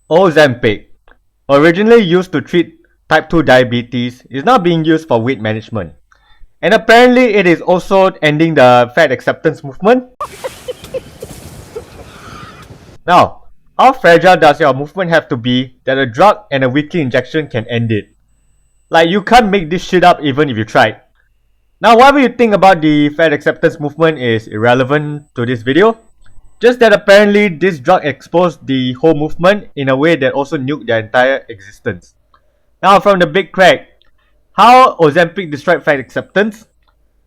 Ozempic, originally used to treat type 2 diabetes, is now being used for weight management. And apparently it is also ending the fat acceptance movement. Now, how fragile does your movement have to be that a drug and a weekly injection can end it? Like, you can't make this shit up even if you tried. Now, whatever you think about the fat acceptance movement is irrelevant to this video. Just that apparently this drug exposed the whole movement in a way that also nuked their entire existence. Now, from the big crack, how Ozempic destroyed fat acceptance?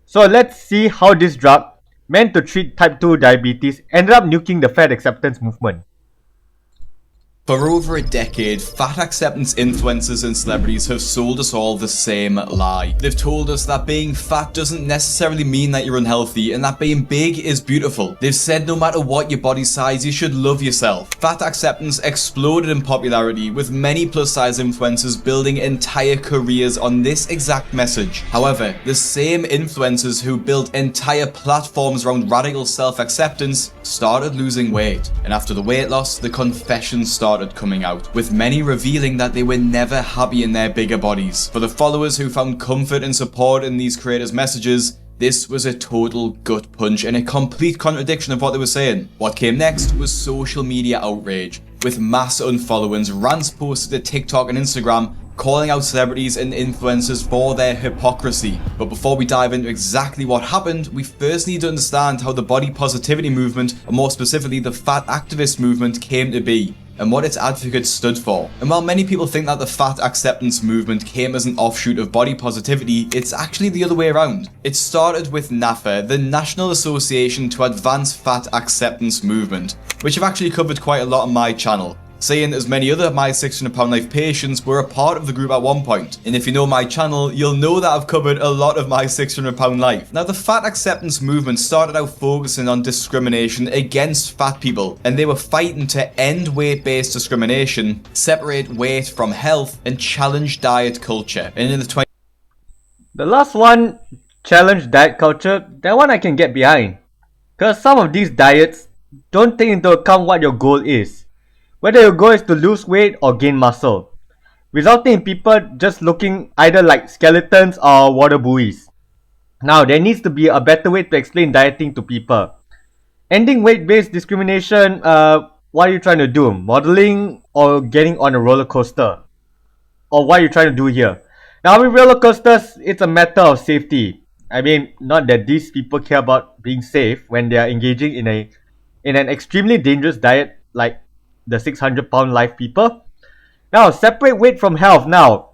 So let's see how this drug, meant to treat type 2 diabetes, ended up nuking the fat acceptance movement. For over a decade, fat acceptance influencers and celebrities have sold us all the same lie. They've told us that being fat doesn't necessarily mean that you're unhealthy and that being big is beautiful. They've said no matter what your body size, you should love yourself. Fat acceptance exploded in popularity, with many plus size influencers building entire careers on this exact message. However, the same influencers who built entire platforms around radical self-acceptance started losing weight. And after the weight loss, the confessions started coming out, with many revealing that they were never happy in their bigger bodies. For the followers who found comfort and support in these creators' messages, this was a total gut punch and a complete contradiction of what they were saying. What came next was social media outrage, with mass unfollowings, rants posted to TikTok and Instagram, calling out celebrities and influencers for their hypocrisy. But before we dive into exactly what happened, we first need to understand how the body positivity movement, or more specifically the fat activist movement, came to be, and what its advocates stood for. And while many people think that the fat acceptance movement came as an offshoot of body positivity, it's actually the other way around. It started with NAFA, the National Association to Advance Fat Acceptance Movement, which I've actually covered quite a lot on my channel, saying as many other My 600 Pound Life patients were a part of the group at one point. And if you know my channel, you'll know that I've covered a lot of My 600 Pound Life. Now, the fat acceptance movement started out focusing on discrimination against fat people, and they were fighting to end weight-based discrimination, separate weight from health, and challenge diet culture. And in The last one, challenge diet culture, that one I can get behind. Cause some of these diets don't take into account what your goal is. Whether your goal is to lose weight or gain muscle, resulting in people just looking either like skeletons or water buoys. Now, there needs to be a better way to explain dieting to people. Ending weight-based discrimination, what are you trying to do? Modeling or getting on a roller coaster? Or what are you trying to do here? Now, with roller coasters, it's a matter of safety. I mean, not that these people care about being safe when they are engaging in an extremely dangerous diet like the 600 pound life people. Now, separate weight from health. Now,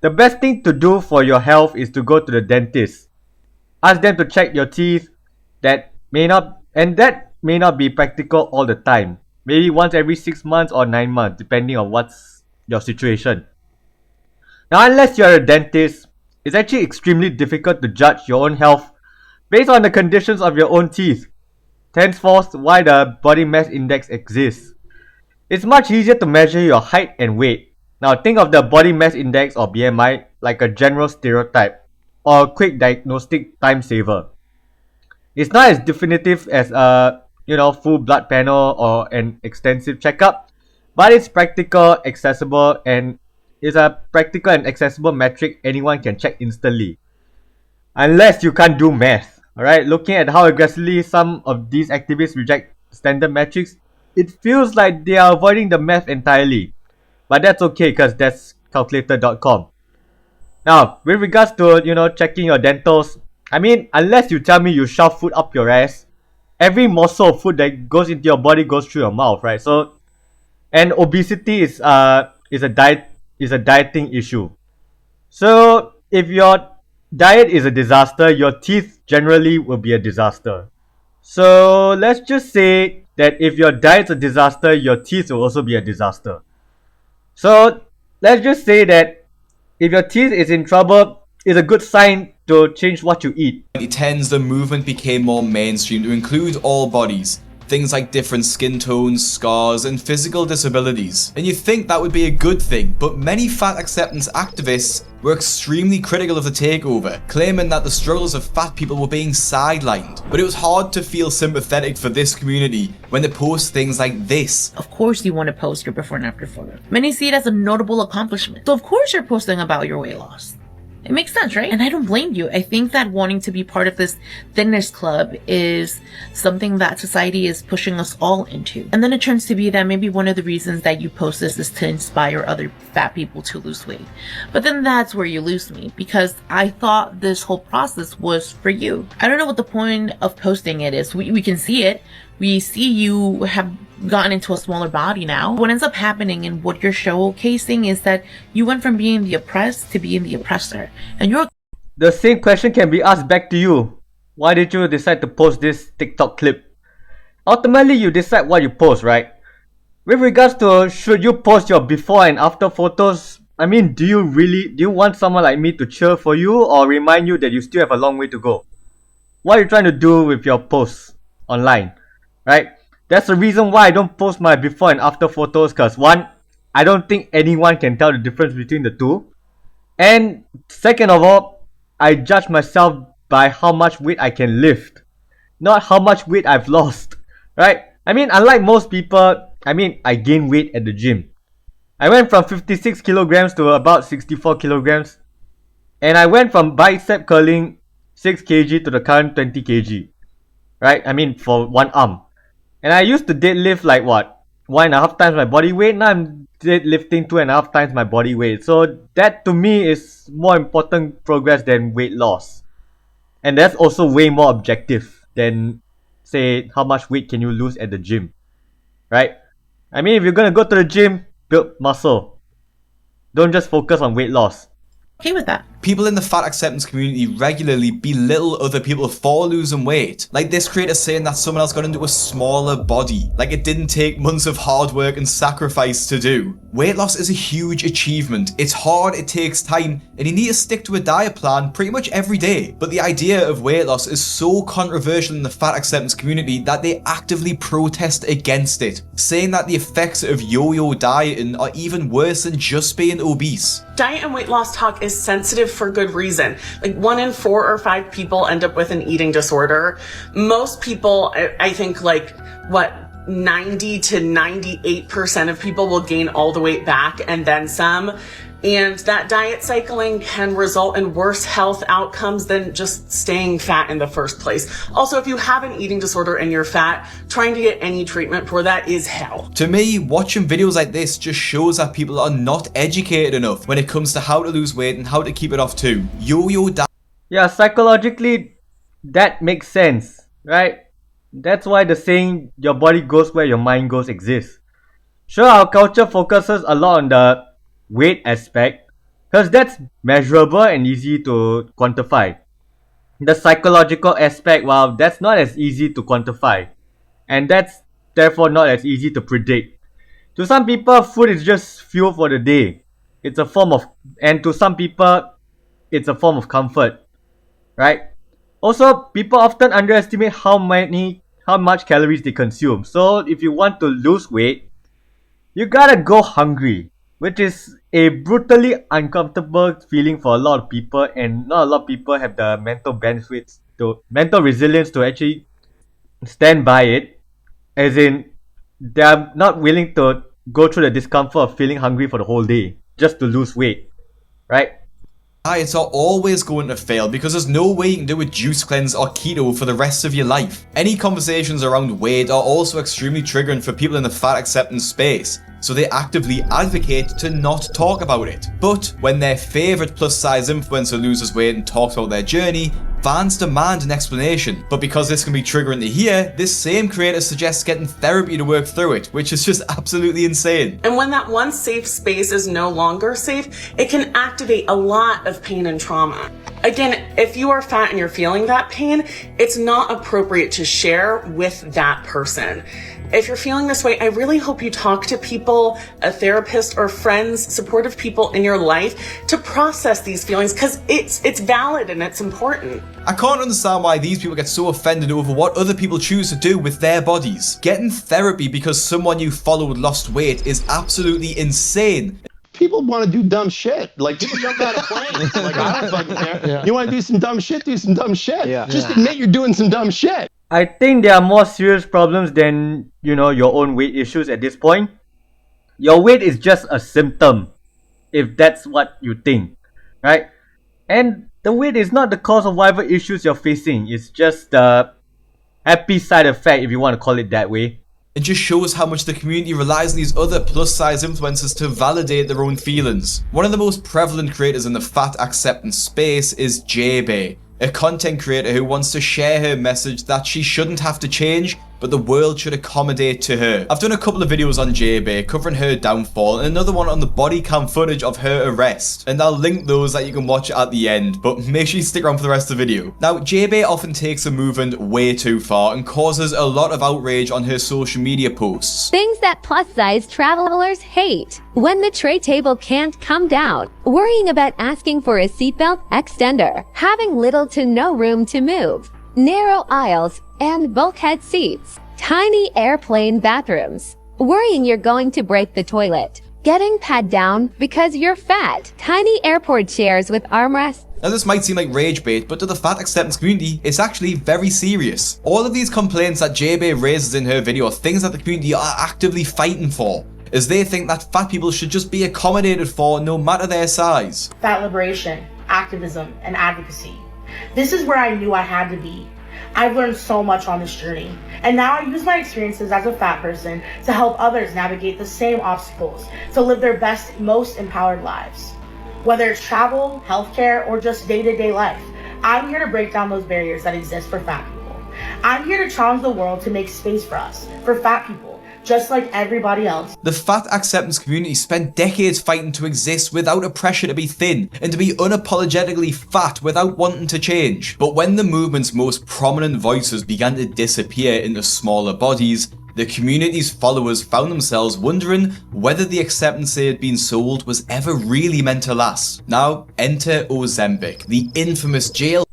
the best thing to do for your health is to go to the dentist. Ask them to check your teeth. That may not be practical all the time. Maybe once every 6 months or 9 months, depending on what's your situation. Now, unless you're a dentist, it's actually extremely difficult to judge your own health based on the conditions of your own teeth. Henceforth, why the body mass index exists. It's much easier to measure your height and weight. Now, think of the body mass index or BMI like a general stereotype or a quick diagnostic time saver. It's not as definitive as a full blood panel or an extensive checkup, but it's practical, accessible, and is a practical and accessible metric anyone can check instantly. Unless you can't do math. Alright, looking at how aggressively some of these activists reject standard metrics, it feels like they are avoiding the math entirely. But that's okay because that's calculator.com. Now, with regards to, checking your dentals, I mean, unless you tell me you shove food up your ass, every morsel of food that goes into your body goes through your mouth, right? So, and obesity is a dieting issue. So, if your diet is a disaster, your teeth generally will be a disaster. So, let's just say that if your diet's a disaster, your teeth will also be a disaster. So, let's just say that if your teeth is in trouble, it's a good sign to change what you eat. In the 2010s, the movement became more mainstream to include all bodies. things like different skin tones, scars, and physical disabilities. And you'd think that would be a good thing, but many fat acceptance activists were extremely critical of the takeover, claiming that the struggles of fat people were being sidelined. But it was hard to feel sympathetic for this community when they post things like this. Of course you want to post your before and after photo. Many see it as a notable accomplishment. So of course you're posting about your weight loss. It makes sense, right? And I don't blame you. I think that wanting to be part of this thinness club is something that society is pushing us all into. And then it turns to be that maybe one of the reasons that you post this is to inspire other fat people to lose weight. But then that's where you lose me, because I thought this whole process was for you. I don't know what the point of posting it is. We can see it. We see you have gotten into a smaller body now. What ends up happening and what you're showcasing is that you went from being the oppressed to being the oppressor. And you're... The same question can be asked back to you. Why did you decide to post this TikTok clip? Ultimately, you decide what you post, right? With regards to should you post your before and after photos, I mean, do you want someone like me to cheer for you or remind you that you still have a long way to go? What are you trying to do with your posts online, right? That's the reason why I don't post my before and after photos, because one, I don't think anyone can tell the difference between the two. And second of all, I judge myself by how much weight I can lift, not how much weight I've lost, right? I mean, unlike most people, I gain weight at the gym. I went from 56 kilograms to about 64 kilograms. And I went from bicep curling 6 kg to the current 20 kg, right? I mean, for one arm. And I used to deadlift like what? 1.5 times my body weight. Now I'm deadlifting 2.5 times my body weight. So that to me is more important progress than weight loss. And that's also way more objective than, say, how much weight can you lose at the gym, right? I mean, if you're gonna go to the gym, build muscle. Don't just focus on weight loss. Okay with that. People in the fat acceptance community regularly belittle other people for losing weight. Like this creator saying that someone else got into a smaller body, like it didn't take months of hard work and sacrifice to do. Weight loss is a huge achievement. It's hard, it takes time, and you need to stick to a diet plan pretty much every day. But the idea of weight loss is so controversial in the fat acceptance community that they actively protest against it, saying that the effects of yo-yo dieting are even worse than just being obese. Diet and weight loss talk is sensitive for good reason. Like 1 in 4 or 5 people end up with an eating disorder. Most people, I think 90 to 98% of people will gain all the weight back and then some. And that diet cycling can result in worse health outcomes than just staying fat in the first place. Also, if you have an eating disorder and you're fat, trying to get any treatment for that is hell. To me, watching videos like this just shows that people are not educated enough when it comes to how to lose weight and how to keep it off too. Yo-yo diet. Yeah, psychologically, that makes sense, right? That's why the saying, your body goes where your mind goes, exists. Sure, our culture focuses a lot on the weight aspect, because that's measurable and easy to quantify. The psychological aspect, well, that's not as easy to quantify, and that's therefore not as easy to predict. To some people, food is just fuel for the day. It's a form of, and to some people, it's a form of comfort, right? Also, people often underestimate how much calories they consume. So if you want to lose weight, you gotta go hungry, which is a brutally uncomfortable feeling for a lot of people, and not a lot of people have the mental resilience to actually stand by it, as in they're not willing to go through the discomfort of feeling hungry for the whole day just to lose weight, right? Diets are always going to fail because there's no way you can do a juice cleanse or keto for the rest of your life. Any conversations around weight are also extremely triggering for people in the fat acceptance space, so they actively advocate to not talk about it. But when their favourite plus size influencer loses weight and talks about their journey, fans demand an explanation. But because this can be triggering to hear, this same creator suggests getting therapy to work through it, which is just absolutely insane. And when that one safe space is no longer safe, it can activate a lot of pain and trauma. Again, if you are fat and you're feeling that pain, it's not appropriate to share with that person. If you're feeling this way, I really hope you talk to people, a therapist or friends, supportive people in your life to process these feelings, because it's valid and it's important. I can't understand why these people get so offended over what other people choose to do with their bodies. Getting therapy because someone you followed lost weight is absolutely insane. People want to do dumb shit. Like, people jump out of planes. Like, I don't fucking care. Yeah. You want to do some dumb shit? Do some dumb shit. Yeah. Just admit you're doing some dumb shit. I think there are more serious problems than, your own weight issues at this point. Your weight is just a symptom, if that's what you think, right? And the weight is not the cause of whatever issues you're facing. It's just a happy side effect, if you want to call it that way. It just shows how much the community relies on these other plus-size influencers to validate their own feelings. One of the most prevalent creators in the fat acceptance space is JB, a content creator who wants to share her message that she shouldn't have to change, but the world should accommodate to her. I've done a couple of videos on JB covering her downfall and another one on the body cam footage of her arrest, and I'll link those that you can watch at the end, but make sure you stick around for the rest of the video. Now, JB often takes a movement way too far and causes a lot of outrage on her social media posts. Things that plus-size travelers hate. When the tray table can't come down, worrying about asking for a seatbelt extender, having little to no room to move, narrow aisles and bulkhead seats, tiny airplane bathrooms, worrying you're going to break the toilet, getting pat down because you're fat, tiny airport chairs with armrests. Now this might seem like rage bait, but to the fat acceptance community, it's actually very serious. All of these complaints that JB raises in her video are things that the community are actively fighting for, as they think that fat people should just be accommodated for no matter their size. Fat liberation, activism, and advocacy. This is where I knew I had to be. I've learned so much on this journey, and now I use my experiences as a fat person to help others navigate the same obstacles to live their best, most empowered lives. Whether it's travel, healthcare, or just day-to-day life, I'm here to break down those barriers that exist for fat people. I'm here to challenge the world to make space for us, for fat people, just like everybody else. The fat acceptance community spent decades fighting to exist without a pressure to be thin and to be unapologetically fat without wanting to change. But when the movement's most prominent voices began to disappear into smaller bodies, the community's followers found themselves wondering whether the acceptance they had been sold was ever really meant to last. Now, enter Ozempic, the infamous GLP-1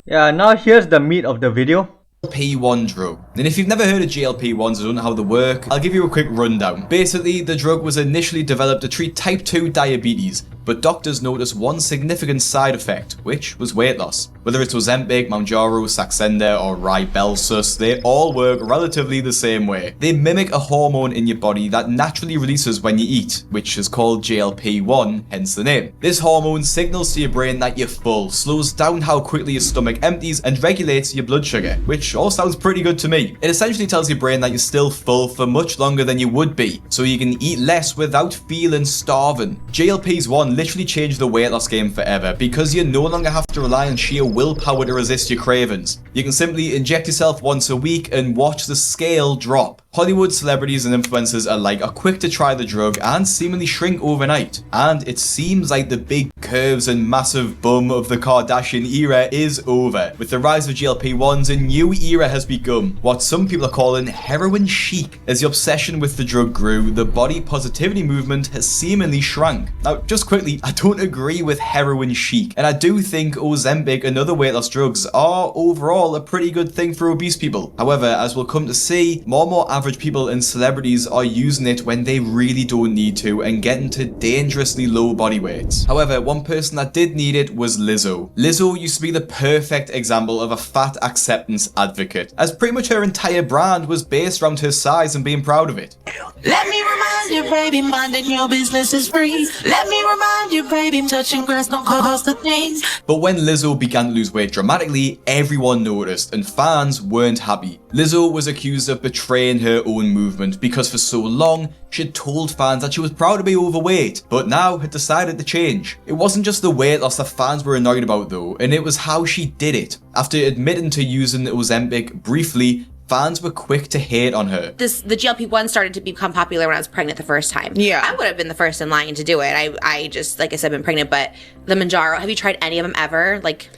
Yeah, now here's the meat of the video. drug. And if you've never heard of GLP-1s or don't know how they work, I'll give you a quick rundown. Basically, the drug was initially developed to treat type 2 diabetes, but doctors noticed one significant side effect, which was weight loss. Whether it's Ozempic, Mounjaro, Saxenda, or Rybelsus, they all work relatively the same way. They mimic a hormone in your body that naturally releases when you eat, which is called GLP-1, hence the name. This hormone signals to your brain that you're full, slows down how quickly your stomach empties, and regulates your blood sugar, which all sounds pretty good to me. It essentially tells your brain that you're still full for much longer than you would be, so you can eat less without feeling starving. GLP-1 literally changed the weight loss game forever, because you no longer have to rely on sheer willpower to resist your cravings. You can simply inject yourself once a week and watch the scale drop. Hollywood celebrities and influencers alike are quick to try the drug and seemingly shrink overnight. And it seems like the big curves and massive bum of the Kardashian era is over. With the rise of GLP-1s, a new era has begun, what some people are calling heroin chic. As the obsession with the drug grew, the body positivity movement has seemingly shrunk. Now, just quickly, I don't agree with heroin chic, and I do think Ozempic and other weight loss drugs are overall a pretty good thing for obese people. However, as we'll come to see, more and more average people and celebrities are using it when they really don't need to and getting to dangerously low body weights. However, one person that did need it was Lizzo. Lizzo used to be the perfect example of a fat acceptance advocate, as pretty much her entire brand was based around her size and being proud of it. Let me remind you, baby, minding your business is free. Let me remind you, baby, touching grass don't cost a thing. But when Lizzo began to lose weight dramatically, everyone noticed and fans weren't happy. Lizzo was accused of betraying her own movement because for so long she had told fans that she was proud to be overweight, but now had decided to change. It wasn't just the weight loss that fans were annoyed about though, and it was how she did it. After admitting to using Ozempic briefly, fans were quick to hate on her. The GLP-1 started to become popular when I was pregnant the first time. Yeah. I would have been the first in line to do it. I just, like I said, been pregnant, but the Mounjaro, have you tried any of them ever? Like,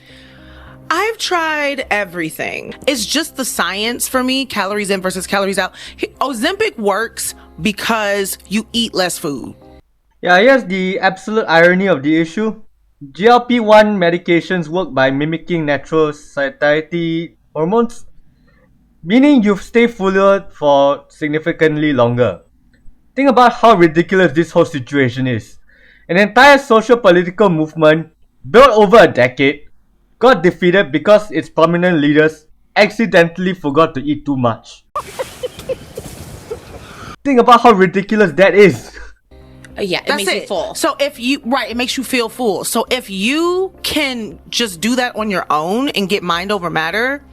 I've tried everything. It's just the science for me, calories in versus calories out. Ozempic works because you eat less food. Yeah, here's the absolute irony of the issue. GLP-1 medications work by mimicking natural satiety hormones, meaning you stay fuller for significantly longer. Think about how ridiculous this whole situation is. An entire social political movement built over a decade got defeated because its prominent leaders accidentally forgot to eat too much. Think about how ridiculous that is. Yeah, it makes you full. So if you, right, it makes you feel full. So if you can just do that on your own and get mind over matter,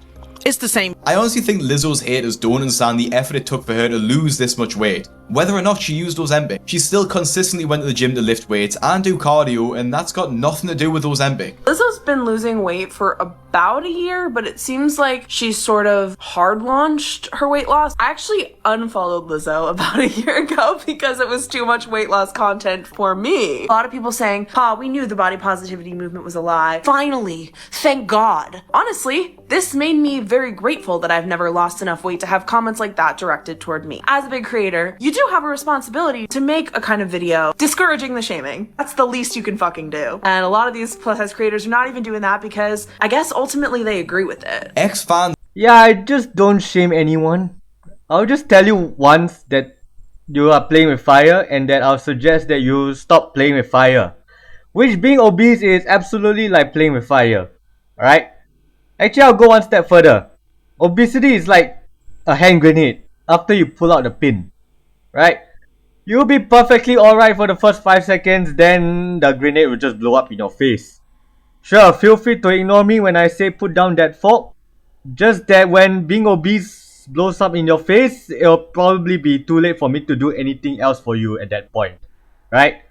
it's the same. I honestly think Lizzo's haters don't understand the effort it took for her to lose this much weight. Whether or not she used Ozempic, she still consistently went to the gym to lift weights and do cardio, and that's got nothing to do with Ozempic. Lizzo's been losing weight for about a year, but it seems like she sort of hard launched her weight loss. I actually unfollowed Lizzo about a year ago because it was too much weight loss content for me. A lot of people saying, "Pa, we knew the body positivity movement was a lie. Finally, thank God." Honestly, this made me very grateful that I've never lost enough weight to have comments like that directed toward me. As a big creator, you do have a responsibility to make a kind of video discouraging the shaming. That's the least you can fucking do. And a lot of these plus size creators are not even doing that because I guess ultimately they agree with it. Ex-fans. Yeah, I just don't shame anyone. I'll just tell you once that you are playing with fire and that I'll suggest that you stop playing with fire. Which, being obese is absolutely like playing with fire. Alright? Actually, I'll go one step further. Obesity is like a hand grenade after you pull out the pin. Right? You'll be perfectly alright for the first 5 seconds, then the grenade will just blow up in your face. Sure, feel free to ignore me when I say put down that fork. Just that when being obese blows up in your face, it'll probably be too late for me to do anything else for you at that point. Right?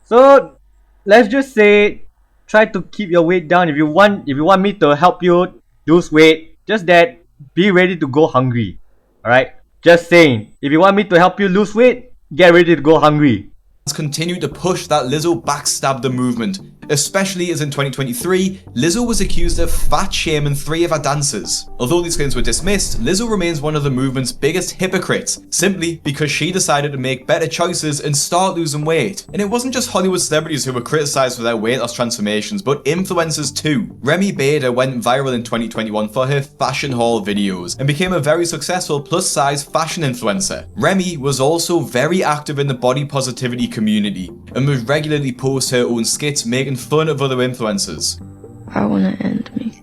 So, let's just say, try to keep your weight down. If you want me to help you lose weight, just that, be ready to go hungry. Alright? Just saying, if you want me to help you lose weight, get ready to go hungry. Continue to push that Lizzo backstabbed the movement, especially as in 2023, Lizzo was accused of fat shaming 3 of her dancers. Although these claims were dismissed, Lizzo remains one of the movement's biggest hypocrites, simply because she decided to make better choices and start losing weight. And it wasn't just Hollywood celebrities who were criticized for their weight loss transformations, but influencers too. Remy Bader went viral in 2021 for her fashion haul videos and became a very successful plus-size fashion influencer. Remy was also very active in the body positivity community and would regularly post her own skits making fun of other influencers. I wanna end me.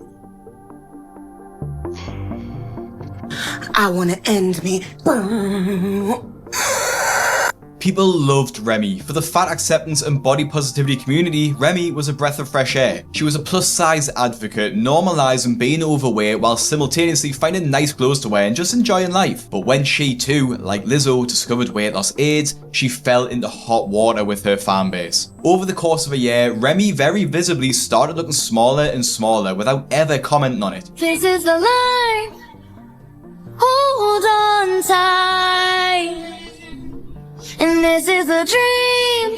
I wanna end me. People loved Remy. For the fat acceptance and body positivity community, Remy was a breath of fresh air. She was a plus-size advocate, normalizing being overweight while simultaneously finding nice clothes to wear and just enjoying life. But when she too, like Lizzo, discovered weight loss aids, she fell into hot water with her fan base. Over the course of a year, Remy very visibly started looking smaller and smaller without ever commenting on it. This is the line. Hold on tight. And this is a dream.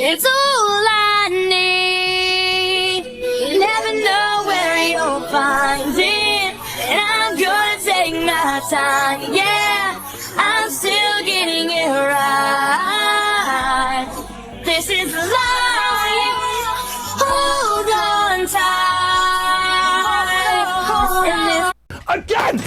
It's all I need. You never know where you'll find it. And I'm gonna take my time. Yeah, I'm still getting it right. This is the life. Hold on tight. Again!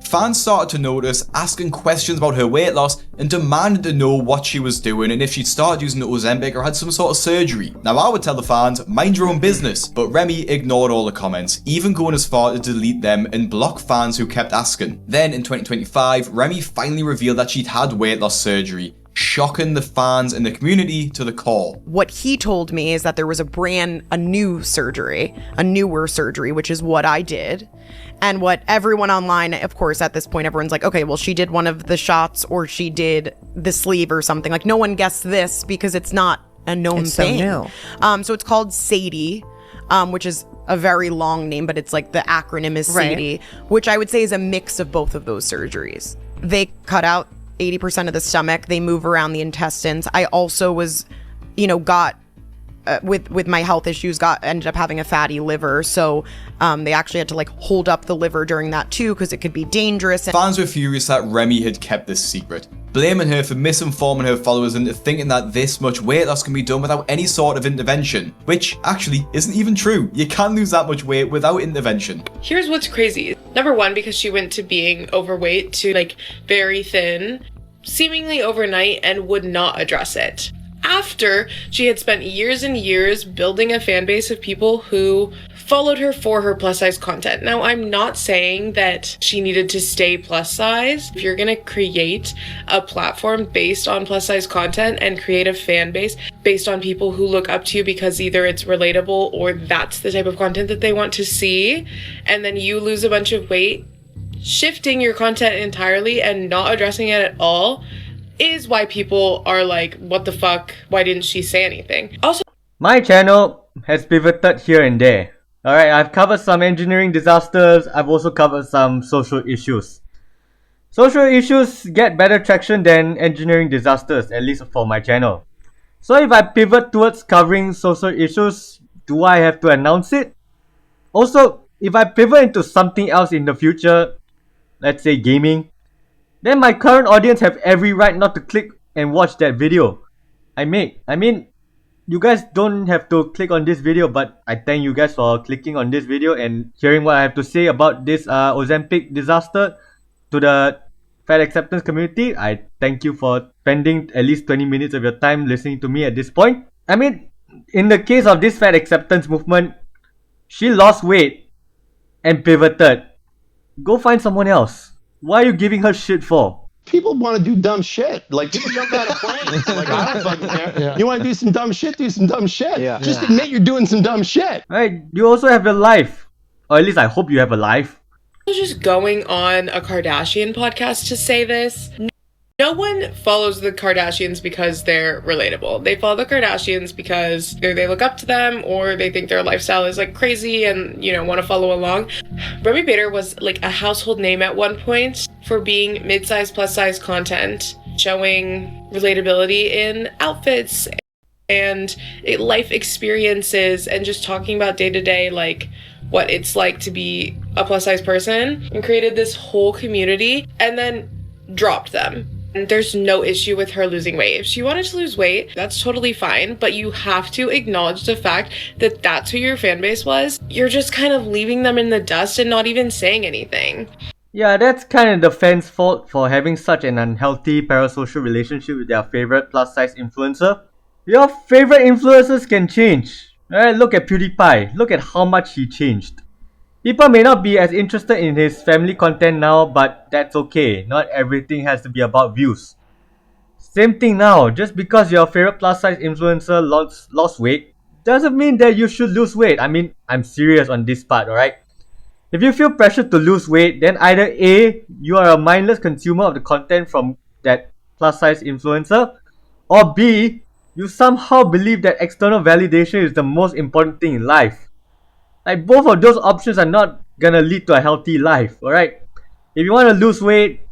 Fans started to notice, asking questions about her weight loss and demanded to know what she was doing and if she'd started using Ozempic or had some sort of surgery. Now I would tell the fans, mind your own business, but Remy ignored all the comments, even going as far to delete them and block fans who kept asking. Then in 2025, Remy finally revealed that she'd had weight loss surgery, shocking the fans and the community to the core. What he told me is that there was a newer surgery, which is what I did. And what everyone online, of course, at this point, everyone's like, okay, well, she did one of the shots or she did the sleeve or something. Like, no one guessed this because it's not a known thing. So new. So it's called Sadie, which is a very long name, but it's like the acronym is Sadie, which I would say is a mix of both of those surgeries. They cut out 80% of the stomach. They move around the intestines. I also was, got with my health issues, ended up having a fatty liver. So they actually had to like hold up the liver during that too, because it could be dangerous. Fans were furious that Remy had kept this secret, blaming her for misinforming her followers into thinking that this much weight loss can be done without any sort of intervention, which actually isn't even true. You can lose that much weight without intervention. Here's what's crazy. Number one, because she went to being overweight to like very thin, seemingly overnight, and would not address it. After she had spent years and years building a fan base of people who followed her for her plus size content. Now, I'm not saying that she needed to stay plus size. If you're gonna create a platform based on plus size content and create a fan base based on people who look up to you because either it's relatable or that's the type of content that they want to see, and then you lose a bunch of weight, shifting your content entirely and not addressing it at all is why people are like, what the fuck? Why didn't she say anything? Also, my channel has pivoted here and there. Alright, I've covered some engineering disasters. I've also covered some social issues. Social issues get better traction than engineering disasters, at least for my channel. So if I pivot towards covering social issues, do I have to announce it? Also, if I pivot into something else in the future, let's say gaming, then my current audience have every right not to click and watch that video I make. I mean, you guys don't have to click on this video, but I thank you guys for clicking on this video and hearing what I have to say about this Ozempic disaster to the fat acceptance community. I thank you for spending at least 20 minutes of your time listening to me at this point. I mean, in the case of this fat acceptance movement, she lost weight and pivoted. Go find someone else. Why are you giving her shit for? People want to do dumb shit. Like, people jump out of planes. Like, I don't fucking care. Yeah. You want to do some dumb shit? Do some dumb shit. Yeah. Just admit you're doing some dumb shit. Right. You also have a life. Or at least I hope you have a life. I was just going on a Kardashian podcast to say this. No one follows the Kardashians because they're relatable. They follow the Kardashians because either they look up to them or they think their lifestyle is like crazy and, you know, want to follow along. Remy Bader was like a household name at one point for being mid-size plus size content, showing relatability in outfits and life experiences and just talking about day-to-day like what it's like to be a plus size person, and created this whole community and then dropped them. There's no issue with her losing weight. If she wanted to lose weight, that's totally fine, but you have to acknowledge the fact that that's who your fan base was. You're just kind of leaving them in the dust and not even saying anything. Yeah, that's kind of the fans' fault for having such an unhealthy parasocial relationship with their favorite plus size influencer. Your favorite influencers can change. Alright, look at PewDiePie. Look at how much he changed. People may not be as interested in his family content now, but that's okay. Not everything has to be about views. Same thing now. Just because your favorite plus size influencer lost weight doesn't mean that you should lose weight. I mean, I'm serious on this part, alright? If you feel pressured to lose weight, then either A, you are a mindless consumer of the content from that plus size influencer, or B, you somehow believe that external validation is the most important thing in life. Like, both of those options are not gonna lead to a healthy life, alright? If you want to lose weight,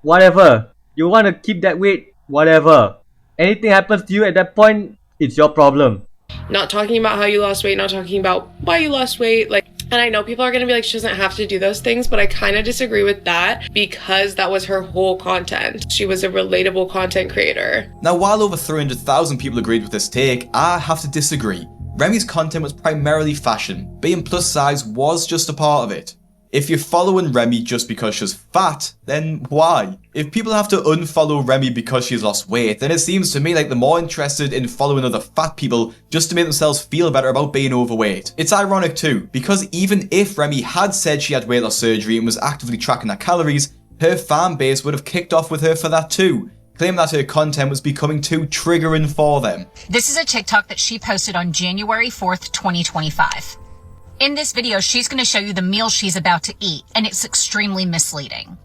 whatever. You want to keep that weight, whatever. Anything happens to you at that point, it's your problem. Not talking about how you lost weight, not talking about why you lost weight, like, and I know people are gonna be like, she doesn't have to do those things, but I kind of disagree with that because that was her whole content. She was a relatable content creator. Now, while over 300,000 people agreed with this take, I have to disagree. Remy's content was primarily fashion. Being plus size was just a part of it. If you're following Remy just because she's fat, then why? If people have to unfollow Remy because she's lost weight, then it seems to me like they're more interested in following other fat people just to make themselves feel better about being overweight. It's ironic too, because even if Remy had said she had weight loss surgery and was actively tracking her calories, her fan base would have kicked off with her for that too, claiming that her content was becoming too triggering for them. This is a TikTok that she posted on January 4th, 2025. In this video, she's going to show you the meal she's about to eat, and it's extremely misleading.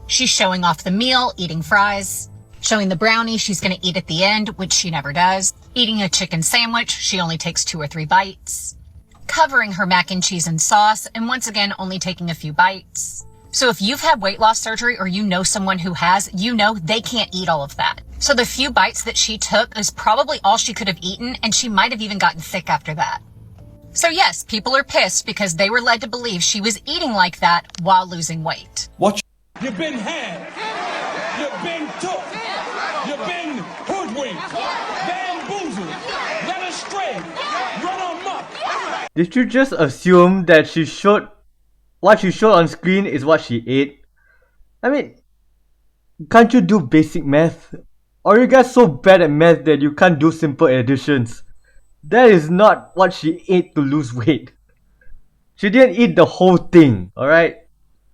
She's showing off the meal, eating fries, showing the brownie she's going to eat at the end, which she never does, eating a chicken sandwich, she only takes 2 or 3 bites, covering her mac and cheese in sauce, and once again, only taking a few bites. So if you've had weight loss surgery or you know someone who has, you know they can't eat all of that. So the few bites that she took is probably all she could have eaten, and she might have even gotten sick after that. So yes, people are pissed because they were led to believe she was eating like that while losing weight. You've been had. You've been took. You've been hoodwinked. Bamboozled. Led astray. Run amok. Did you just assume that what she showed on screen is what she ate? I mean, can't you do basic math? Or are you guys so bad at math that you can't do simple additions? That is not what she ate to lose weight. She didn't eat the whole thing, alright?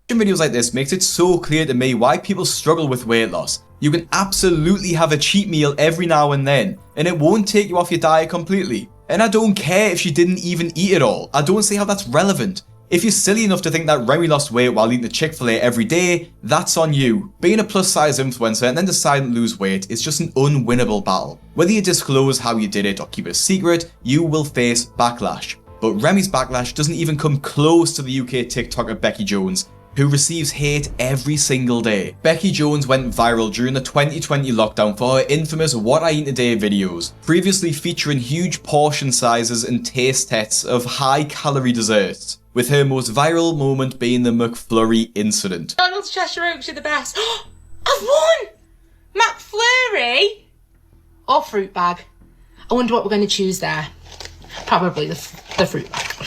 Videos like this makes it so clear to me why people struggle with weight loss. You can absolutely have a cheat meal every now and then, and it won't take you off your diet completely. And I don't care if she didn't even eat it all. I don't see how that's relevant. If you're silly enough to think that Remy lost weight while eating the Chick-fil-A every day, that's on you. Being a plus-size influencer and then deciding to lose weight is just an unwinnable battle. Whether you disclose how you did it or keep it a secret, you will face backlash. But Remy's backlash doesn't even come close to the UK TikToker Becki Jones, who receives hate every single day. Becki Jones went viral during the 2020 lockdown for her infamous What I Eat Today videos, previously featuring huge portion sizes and taste tests of high-calorie desserts, with her most viral moment being the McFlurry incident. McDonald's Cheshire Oaks are the best. I've won! McFlurry? Or fruit bag. I wonder what we're going to choose there. Probably the fruit bag.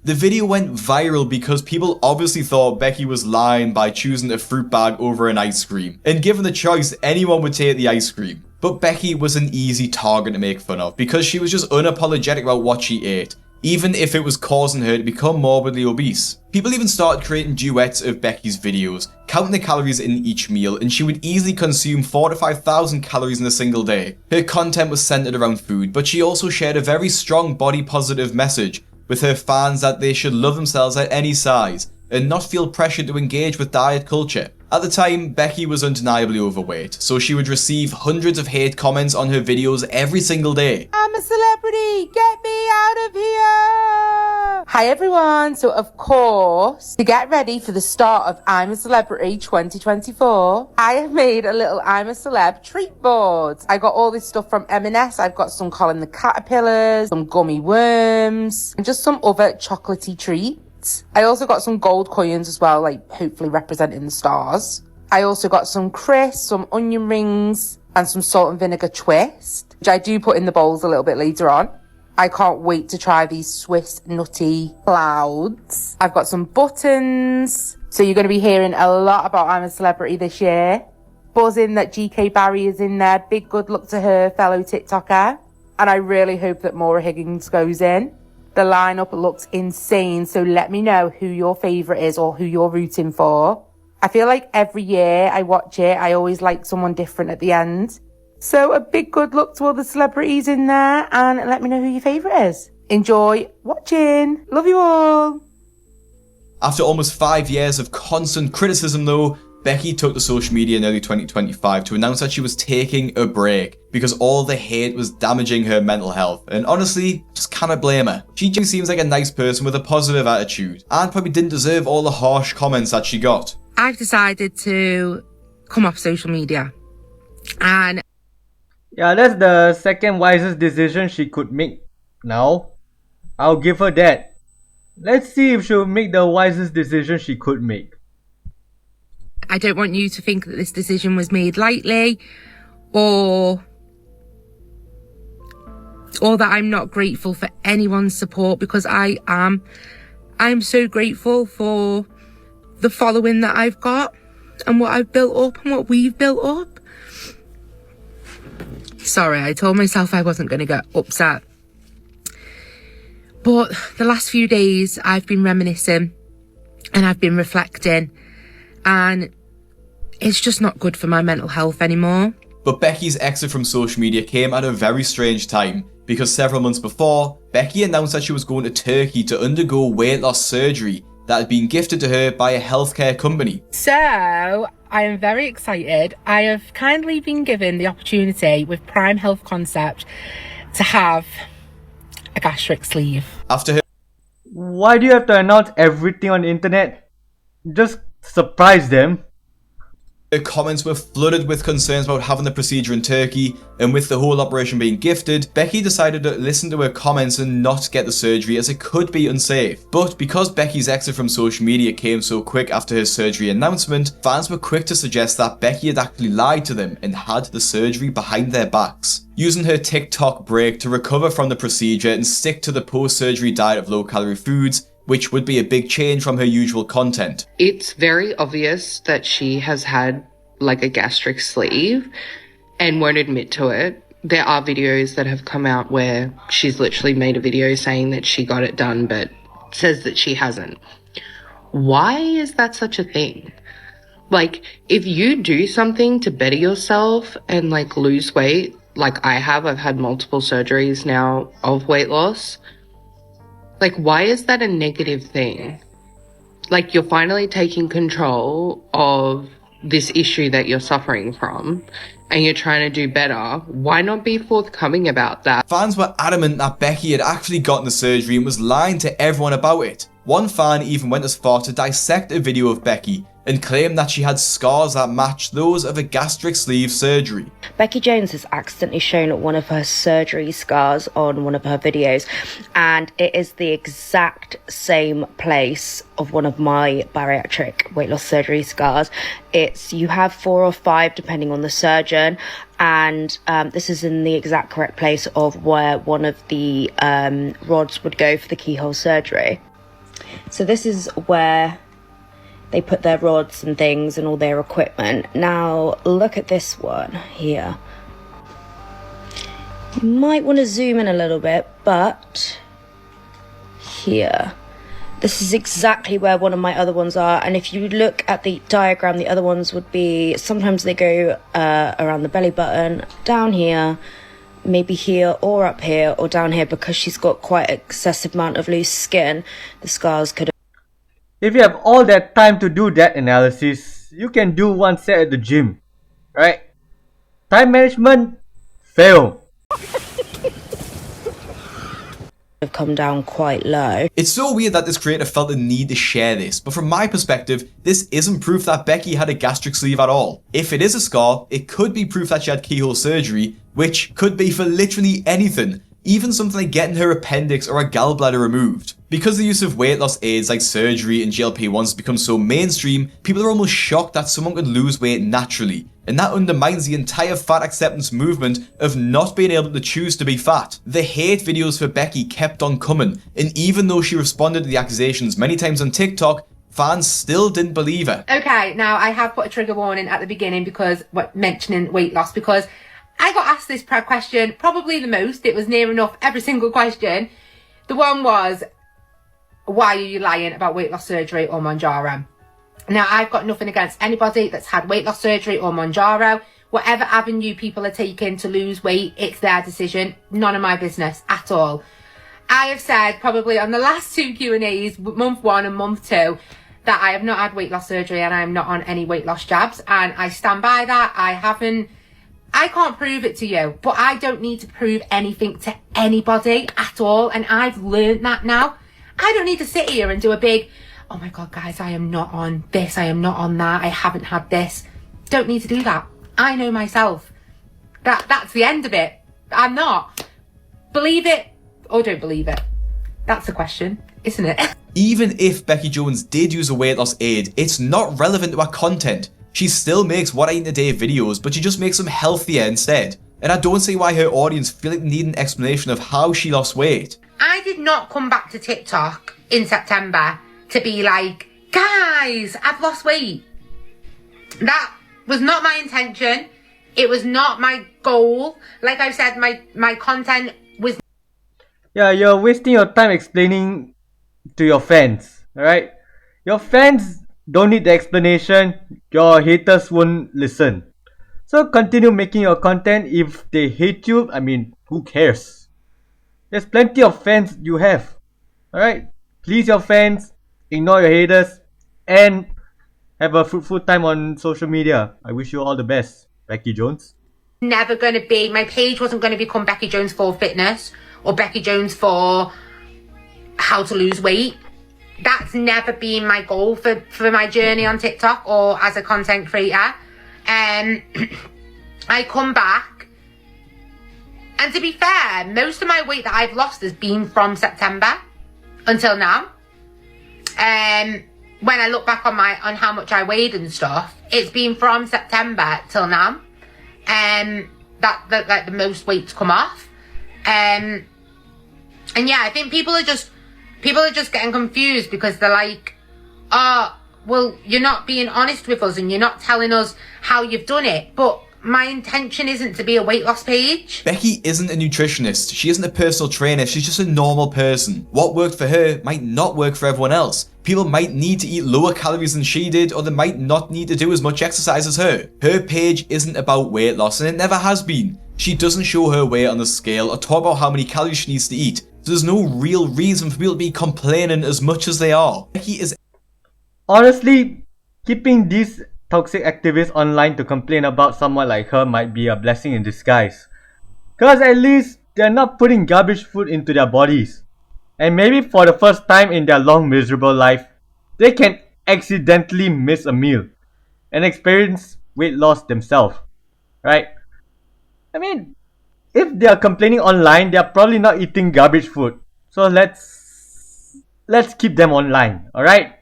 The video went viral because people obviously thought Becki was lying by choosing a fruit bag over an ice cream. And given the choice, anyone would take the ice cream. But Becki was an easy target to make fun of because she was just unapologetic about what she ate, even if it was causing her to become morbidly obese. People even started creating duets of Becki's videos, counting the calories in each meal, and she would easily consume 4,000 to 5,000 calories in a single day. Her content was centered around food, but she also shared a very strong body positive message with her fans that they should love themselves at any size and not feel pressured to engage with diet culture. At the time, Becki was undeniably overweight, so she would receive hundreds of hate comments on her videos every single day. I'm a celebrity, get me out of here! Hi everyone, so of course, to get ready for the start of I'm a Celebrity 2024, I have made a little I'm a Celeb treat board. I got all this stuff from M&S, I've got some Colin the Caterpillars, some gummy worms, and just some other chocolatey treats. I also got some gold coins as well, like hopefully representing the stars. I also got some crisps, some onion rings, and some salt and vinegar twist, which I do put in the bowls a little bit later on. I can't wait to try these Swiss nutty clouds. I've got some buttons. So you're going to be hearing a lot about I'm a Celebrity this year. Buzzing that GK Barry is in there. Big good luck to her, fellow TikToker. And I really hope that Maura Higgins goes in. The lineup looks insane, so let me know who your favourite is or who you're rooting for. I feel like every year I watch it, I always like someone different at the end. So a big good luck to all the celebrities in there, and let me know who your favourite is. Enjoy watching. Love you all. After almost 5 years of constant criticism though, Becki took to social media in early 2025 to announce that she was taking a break because all the hate was damaging her mental health, and honestly, just cannot blame her. She just seems like a nice person with a positive attitude and probably didn't deserve all the harsh comments that she got. I've decided to come off social media, and yeah, that's the second wisest decision she could make now. I'll give her that. Let's see if she'll make the wisest decision she could make. I don't want you to think that this decision was made lightly or that I'm not grateful for anyone's support, because I am. I'm so grateful for the following that I've got and what I've built up and what we've built up. Sorry, I told myself I wasn't going to get upset. But the last few days I've been reminiscing and I've been reflecting, and it's just not good for my mental health anymore. But Becki's exit from social media came at a very strange time, because several months before, Becki announced that she was going to Turkey to undergo weight loss surgery that had been gifted to her by a healthcare company. So, I am very excited. I have kindly been given the opportunity with Prime Health Concept to have a gastric sleeve. After her... Why do you have to announce everything on the internet? Just surprise them. Her comments were flooded with concerns about having the procedure in Turkey, and with the whole operation being gifted, Becki decided to listen to her comments and not get the surgery as it could be unsafe. But because Becki's exit from social media came so quick after her surgery announcement, fans were quick to suggest that Becki had actually lied to them and had the surgery behind their backs, using her TikTok break to recover from the procedure and stick to the post-surgery diet of low-calorie foods, which would be a big change from her usual content. It's very obvious that she has had like a gastric sleeve and won't admit to it. There are videos that have come out where she's literally made a video saying that she got it done but says that she hasn't. Why is that such a thing? Like, if you do something to better yourself and like lose weight, like I've had multiple surgeries now of weight loss. Like, why is that a negative thing? Like, you're finally taking control of this issue that you're suffering from and you're trying to do better. Why not be forthcoming about that? Fans were adamant that Becki had actually gotten the surgery and was lying to everyone about it. One fan even went as far to dissect a video of Becki and claimed that she had scars that matched those of a gastric sleeve surgery. Becki Jones has accidentally shown one of her surgery scars on one of her videos, and it is the exact same place of one of my bariatric weight loss surgery scars. You have 4 or 5 depending on the surgeon, and this is in the exact correct place of where one of the rods would go for the keyhole surgery. So this is where they put their rods and things and all their equipment. Now, look at this one here. You might want to zoom in a little bit, but here. This is exactly where one of my other ones are. And if you look at the diagram, the other ones would be, sometimes they go around the belly button, down here, maybe here or up here or down here. Because she's got quite an excessive amount of loose skin, the scars could have... If you have all that time to do that analysis, you can do one set at the gym, right? Time management, fail. Have come down quite low. It's so weird that this creator felt the need to share this, but from my perspective, this isn't proof that Becki had a gastric sleeve at all. If it is a scar, it could be proof that she had keyhole surgery, which could be for literally anything, even something like getting her appendix or a gallbladder removed. Because the use of weight loss aids like surgery and GLP-1s has become so mainstream, people are almost shocked that someone could lose weight naturally, and that undermines the entire fat acceptance movement of not being able to choose to be fat. The hate videos for Becki kept on coming, and even though she responded to the accusations many times on TikTok, fans still didn't believe her. Okay, now I have put a trigger warning at the beginning because mentioning weight loss, because I got asked this question probably the most. It was near enough every single question. The one was, why are you lying about weight loss surgery or Mounjaro? Now, I've got nothing against anybody that's had weight loss surgery or Mounjaro. Whatever avenue people are taking to lose weight, it's their decision. None of my business at all. I have said probably on the last 2 Q&As, month 1 and month 2, that I have not had weight loss surgery and I am not on any weight loss jabs. And I stand by that. I can't prove it to you, but I don't need to prove anything to anybody at all. And I've learned that now. I don't need to sit here and do a big, oh my God, guys, I am not on this. I am not on that. I haven't had this. Don't need to do that. I know myself. That's the end of it. I'm not. Believe it or don't believe it. That's the question, isn't it? Even if Becki Jones did use a weight loss aid, it's not relevant to her content. She still makes what I eat in a day videos, but she just makes them healthier instead. And I don't see why her audience feel like they need an explanation of how she lost weight. I did not come back to TikTok in September to be like, guys, I've lost weight. That was not my intention. It was not my goal. Like I said, my content was... Yeah, you're wasting your time explaining to your fans, alright? Your fans don't need the explanation. Your haters won't listen. So continue making your content. If they hate you, I mean, who cares? There's plenty of fans you have. Alright? Please your fans, ignore your haters, and have a fruitful time on social media. I wish you all the best, Becki Jones. Never going to be, my page wasn't going to become Becki Jones for fitness or Becki Jones for how to lose weight. That's never been my goal for my journey on TikTok or as a content creator. I come back, and to be fair, most of my weight that I've lost has been from September until now. When I look back on how much I weighed and stuff, it's been from September till now. That like the most weight's come off. And yeah, I think people are just getting confused because they're like, oh, well, you're not being honest with us and you're not telling us how you've done it. But my intention isn't to be a weight loss page. Becki isn't a nutritionist. She isn't a personal trainer. She's just a normal person. What worked for her might not work for everyone else. People might need to eat lower calories than she did, or they might not need to do as much exercise as her. Her page isn't about weight loss, and it never has been. She doesn't show her weight on the scale or talk about how many calories she needs to eat. So there's no real reason for people to be complaining as much as they are. Becki is... Honestly, keeping these toxic activists online to complain about someone like her might be a blessing in disguise. Cause at least they're not putting garbage food into their bodies. And maybe for the first time in their long miserable life, they can accidentally miss a meal and experience weight loss themselves. Right? I mean, if they are complaining online, they are probably not eating garbage food. So let's keep them online, alright?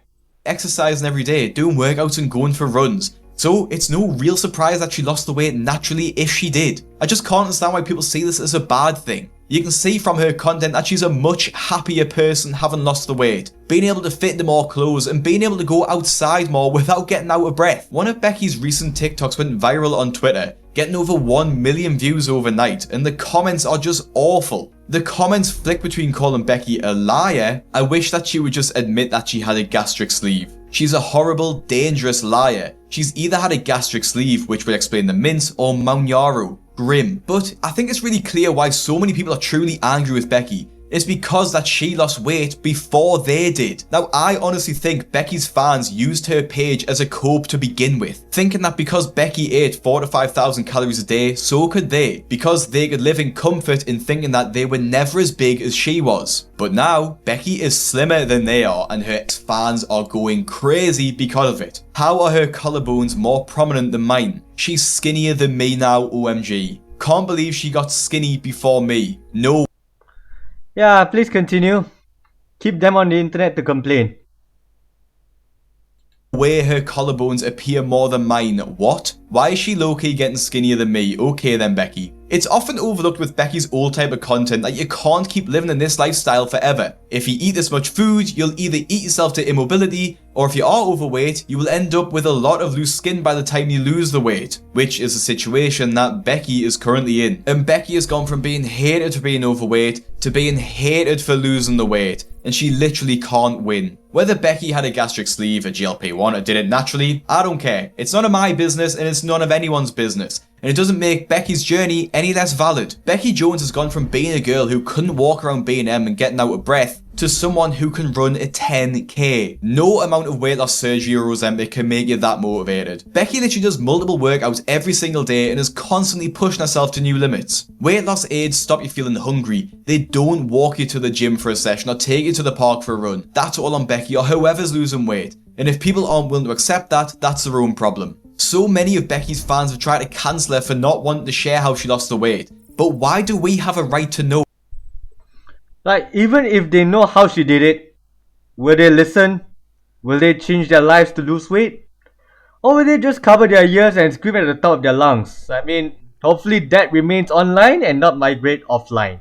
Exercising every day, doing workouts and going for runs. So it's no real surprise that she lost the weight naturally if she did. I just can't understand why people see this as a bad thing. You can see from her content that she's a much happier person having lost the weight, being able to fit into more clothes and being able to go outside more without getting out of breath. One of Becki's recent TikToks went viral on Twitter, getting over 1 million views overnight, and the comments are just awful. The comments flick between calling Becki a liar. I wish that she would just admit that she had a gastric sleeve. She's a horrible, dangerous liar. She's either had a gastric sleeve, which would explain the mince, or Mount Yarrow. Grim. But I think it's really clear why so many people are truly angry with Becki. It's because that she lost weight before they did. Now, I honestly think Becki's fans used her page as a cope to begin with, thinking that because Becki ate 4,000 to 5,000 calories a day, so could they, because they could live in comfort in thinking that they were never as big as she was. But now, Becki is slimmer than they are, and her fans are going crazy because of it. How are her collarbones more prominent than mine? She's skinnier than me now, OMG. Can't believe she got skinny before me. No. Yeah, please continue. Keep them on the internet to complain. Way her collarbones appear more than mine. What? Why is she low-key getting skinnier than me? Okay then, Becki. It's often overlooked with Becki's old type of content that you can't keep living in this lifestyle forever. If you eat this much food, you'll either eat yourself to immobility, or if you are overweight, you will end up with a lot of loose skin by the time you lose the weight, which is a situation that Becki is currently in. And Becki has gone from being hated for being overweight to being hated for losing the weight, and she literally can't win. Whether Becki had a gastric sleeve, a GLP-1, or did it naturally, I don't care. It's none of my business and it's none of anyone's business. And it doesn't make Becki's journey any less valid. Becki Jones has gone from being a girl who couldn't walk around B&M and getting out of breath to someone who can run a 10k. No amount of weight loss surgery or Ozempic can make you that motivated. Becki literally does multiple workouts every single day and is constantly pushing herself to new limits. Weight loss aids stop you feeling hungry. They don't walk you to the gym for a session or take you to the park for a run. That's all on Becki or whoever's losing weight. And if people aren't willing to accept that, that's their own problem. So many of Becki's fans have tried to cancel her for not wanting to share how she lost the weight. But why do we have a right to know? Like, even if they know how she did it, will they listen? Will they change their lives to lose weight? Or will they just cover their ears and scream at the top of their lungs? I mean, hopefully that remains online and not migrate offline.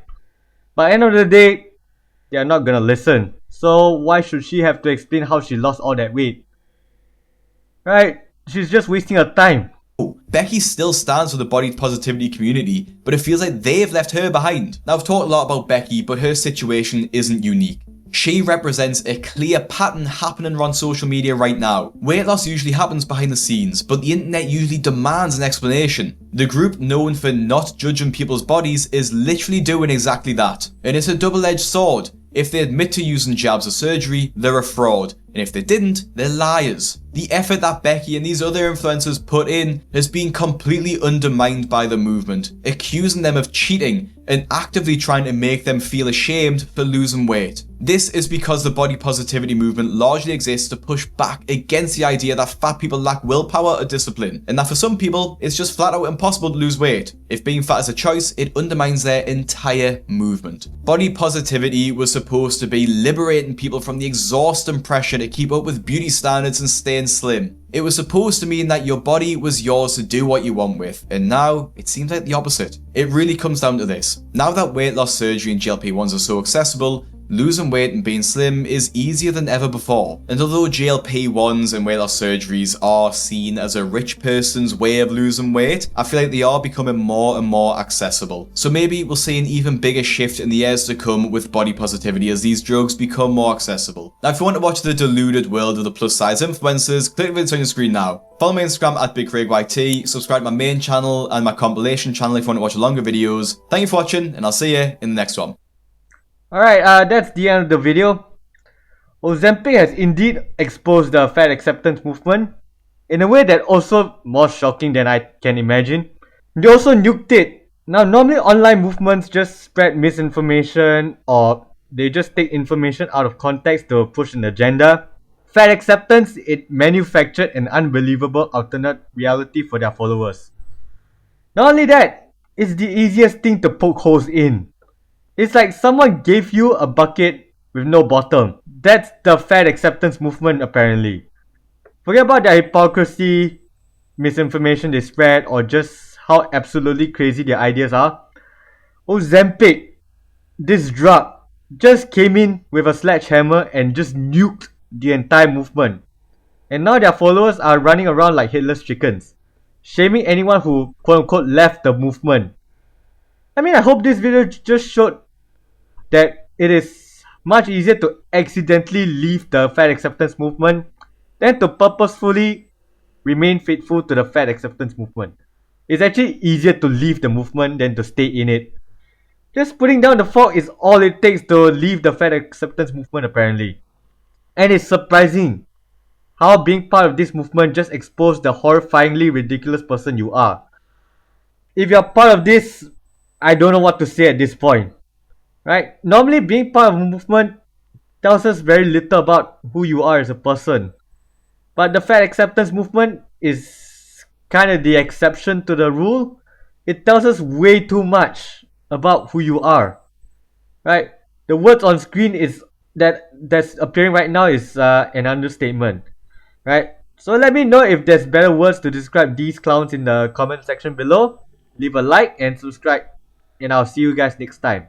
But at the end of the day, they are not gonna listen. So why should she have to explain how she lost all that weight? Right? She's just wasting her time. Becki still stands for the body positivity community, but it feels like they've left her behind. Now, I've talked a lot about Becki, but her situation isn't unique. She represents a clear pattern happening on social media right now. Weight loss usually happens behind the scenes, but the internet usually demands an explanation. The group known for not judging people's bodies is literally doing exactly that. And it's a double-edged sword. If they admit to using jabs or surgery, they're a fraud. And if they didn't, they're liars. The effort that Becki and these other influencers put in has been completely undermined by the movement, accusing them of cheating and actively trying to make them feel ashamed for losing weight. This is because the body positivity movement largely exists to push back against the idea that fat people lack willpower or discipline, and that for some people, it's just flat out impossible to lose weight. If being fat is a choice, it undermines their entire movement. Body positivity was supposed to be liberating people from the exhausting pressure to keep up with beauty standards and staying slim. It was supposed to mean that your body was yours to do what you want with, and now it seems like the opposite. It really comes down to this. Now that weight loss surgery and GLP-1s are so accessible, losing weight and being slim is easier than ever before. And although GLP-1s and weight loss surgeries are seen as a rich person's way of losing weight, I feel like they are becoming more and more accessible. So maybe we'll see an even bigger shift in the years to come with body positivity as these drugs become more accessible. Now, if you want to watch the deluded world of the plus size influencers, click the video on your screen now. Follow me on Instagram at BigCraigYT, subscribe to my main channel and my compilation channel if you want to watch longer videos. Thank you for watching, and I'll see you in the next one. Alright, that's the end of the video. Ozempic has indeed exposed the fat acceptance movement in a way that also more shocking than I can imagine. They also nuked it. Now, normally online movements just spread misinformation or they just take information out of context to push an agenda. Fat acceptance, it manufactured an unbelievable alternate reality for their followers. Not only that, it's the easiest thing to poke holes in. It's like someone gave you a bucket with no bottom. That's the fat acceptance movement apparently. Forget about the hypocrisy, misinformation they spread, or just how absolutely crazy their ideas are. Ozempic, this drug, just came in with a sledgehammer and just nuked the entire movement. And now their followers are running around like headless chickens, shaming anyone who quote-unquote left the movement. I mean, I hope this video just showed that it is much easier to accidentally leave the fat acceptance movement than to purposefully remain faithful to the fat acceptance movement. It's actually easier to leave the movement than to stay in it. Just putting down the fork is all it takes to leave the fat acceptance movement apparently. And it's surprising how being part of this movement just exposed the horrifyingly ridiculous person you are. If you're part of this, I don't know what to say at this point. Right? Normally being part of a movement tells us very little about who you are as a person. But the fat acceptance movement is kind of the exception to the rule. It tells us way too much about who you are. Right? The words on screen is that's appearing right now is an understatement. Right? So let me know if there's better words to describe these clowns in the comment section below. Leave a like and subscribe. And I'll see you guys next time.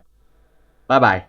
Bye bye.